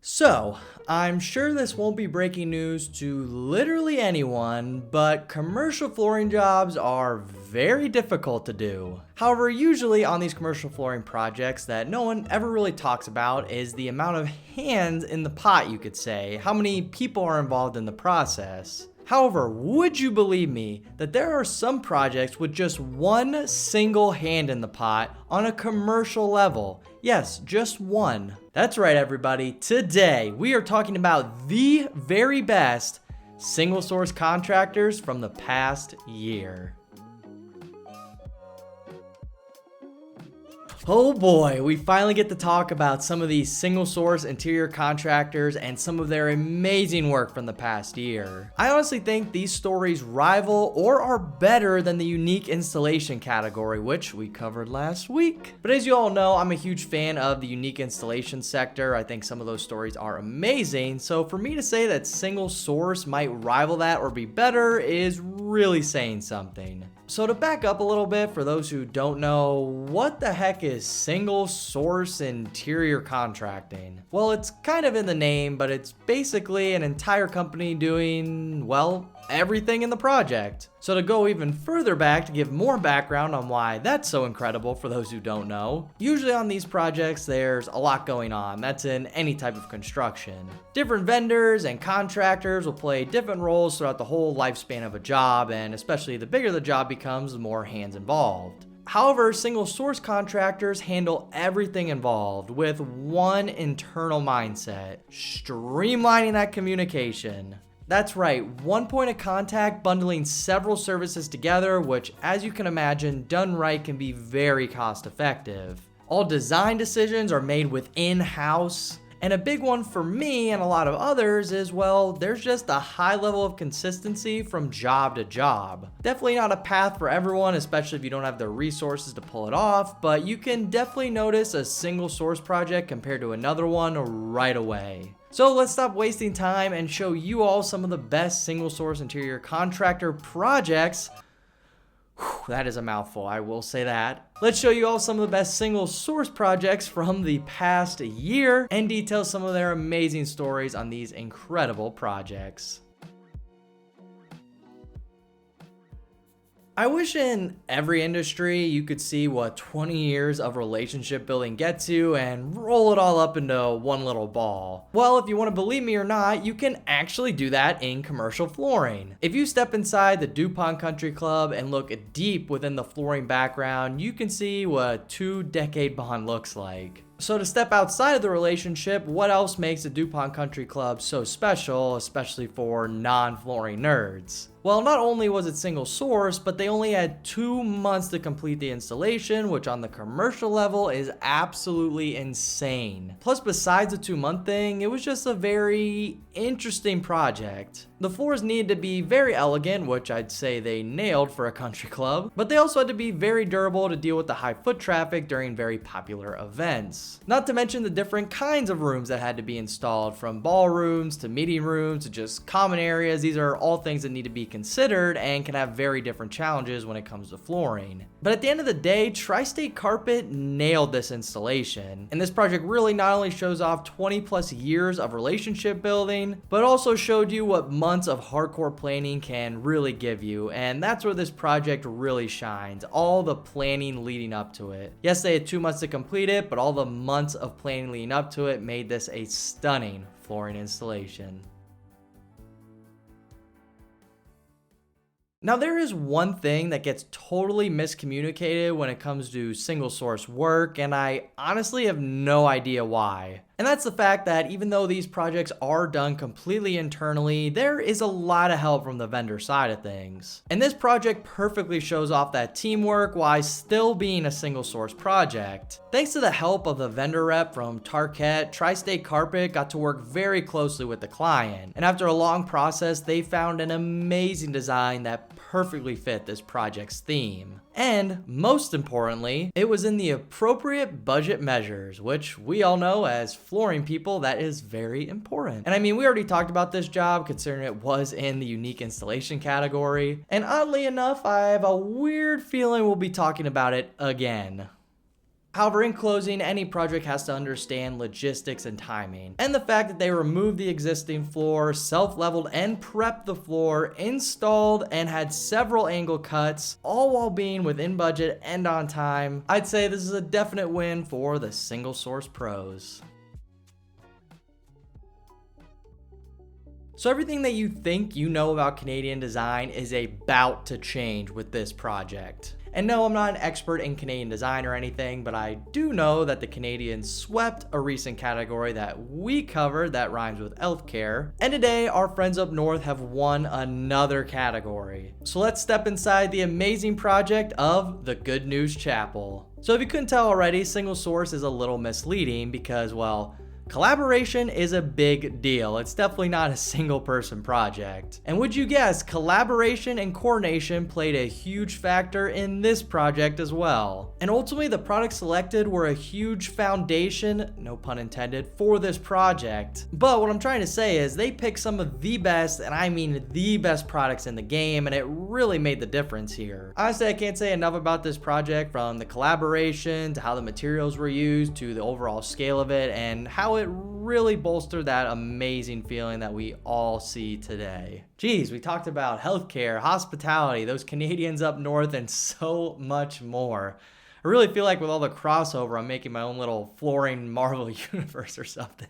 So, I'm sure this won't be breaking news to literally anyone, but commercial flooring jobs are very difficult to do. However, usually on these commercial flooring projects that no one ever really talks about is the amount of hands in the pot, you could say, how many people are involved in the process. However, would you believe me that there are some projects with just one single hand in the pot on a commercial level? Yes, just one. That's right, everybody. Today, we are talking about the very best single source contractors from the past year. Oh boy, we finally get to talk about some of these single source interior contractors and some of their amazing work from the past year. I honestly think these stories rival or are better than the unique installation category, which we covered last week. But as you all know, I'm a huge fan of the unique installation sector. I think some of those stories are amazing. So for me to say that single source might rival that or be better is really saying something. So to back up a little bit, for those who don't know, what the heck is single source interior contracting? Well, it's kind of in the name, but it's basically an entire company doing, well, everything in the project. So to go even further back to give more background on why that's so incredible for those who don't know, usually on these projects there's a lot going on. That's in any type of construction. Different vendors and contractors will play different roles throughout the whole lifespan of a job, and especially the bigger the job becomes, the more hands involved. However, single source contractors handle everything involved with one internal mindset: streamlining that communication. That's right, one point of contact bundling several services together, which, as you can imagine, done right can be very cost effective. All design decisions are made within house. And a big one for me and a lot of others is, well, there's just a high level of consistency from job to job. Definitely not a path for everyone, especially if you don't have the resources to pull it off, but you can definitely notice a single source project compared to another one right away. So let's stop wasting time and show you all some of the best single source interior contractor projects. That is a mouthful, I will say that. Let's show you all some of the best single source projects from the past year and detail some of their amazing stories on these incredible projects. I wish in every industry you could see what 20 years of relationship building gets you and roll it all up into one little ball. Well, if you want to believe me or not, you can actually do that in commercial flooring. If you step inside the DuPont Country Club and look deep within the flooring background, you can see what a 2-decade bond looks like. So to step outside of the relationship, what else makes the DuPont Country Club so special, especially for non-flooring nerds? Well, not only was it single source, but they only had 2 months to complete the installation, which on the commercial level is absolutely insane. Plus, besides the 2-month thing, it was just a very interesting project. The floors needed to be very elegant, which I'd say they nailed for a country club, but they also had to be very durable to deal with the high foot traffic during very popular events. Not to mention the different kinds of rooms that had to be installed, from ballrooms to meeting rooms to just common areas. These are all things that need to be considered and can have very different challenges when it comes to flooring. But at the end of the day, Tri-State Carpet nailed this installation. And this project really not only shows off 20 plus years of relationship building, but also showed you what months of hardcore planning can really give you. And that's where this project really shines, all the planning leading up to it. Yes, they had 2 months to complete it, but all the months of planning leading up to it made this a stunning flooring installation. Now, there is one thing that gets totally miscommunicated when it comes to single source work, and I honestly have no idea why. And that's the fact that even though these projects are done completely internally, there is a lot of help from the vendor side of things. And this project perfectly shows off that teamwork while still being a single source project. Thanks to the help of the vendor rep from Tarkett, Tri-State Carpet got to work very closely with the client. And after a long process, they found an amazing design that perfectly fit this project's theme. And most importantly, it was in the appropriate budget measures, which we all know as flooring people, that is very important. And I mean, we already talked about this job considering it was in the unique installation category. And oddly enough, I have a weird feeling we'll be talking about it again. However, in closing, any project has to understand logistics and timing. And the fact that they removed the existing floor, self-leveled and prepped the floor, installed and had several angle cuts, all while being within budget and on time, I'd say this is a definite win for the single source pros. So everything that you think you know about Canadian design is about to change with this project. And no, I'm not an expert in Canadian design or anything, but I do know that the Canadians swept a recent category that we covered that rhymes with healthcare. And today, our friends up north have won another category. So let's step inside the amazing project of the Good News Chapel. So if you couldn't tell already, single source is a little misleading because, well, collaboration is a big deal. It's definitely not a single person project. And would you guess, collaboration and coordination played a huge factor in this project as well. And ultimately, the products selected were a huge foundation, no pun intended, for this project. But what I'm trying to say is they picked some of the best, and I mean the best products in the game, and it really made the difference here. Honestly, I can't say enough about this project, from the collaboration to how the materials were used to the overall scale of it and how it really bolstered that amazing feeling that we all see today. Geez, we talked about healthcare, hospitality, those Canadians up north, and so much more. I really feel like with all the crossover, I'm making my own little flooring Marvel universe or something.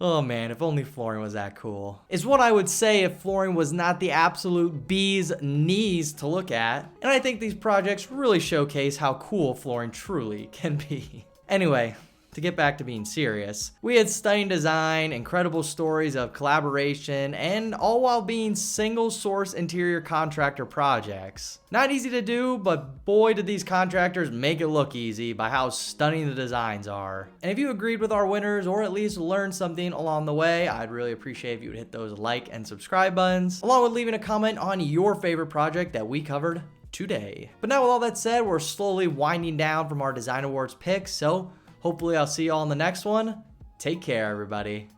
Oh man, if only flooring was that cool. Is what I would say if flooring was not the absolute bee's knees to look at. And I think these projects really showcase how cool flooring truly can be. Anyway, to get back to being serious, we had stunning design, incredible stories of collaboration, and all while being single source interior contractor projects. Not easy to do, but boy did these contractors make it look easy by how stunning the designs are. And if you agreed with our winners or at least learned something along the way, I'd really appreciate if you would hit those like and subscribe buttons, along with leaving a comment on your favorite project that we covered today. But now with all that said, we're slowly winding down from our Design Awards picks, so hopefully I'll see you all in the next one. Take care, everybody.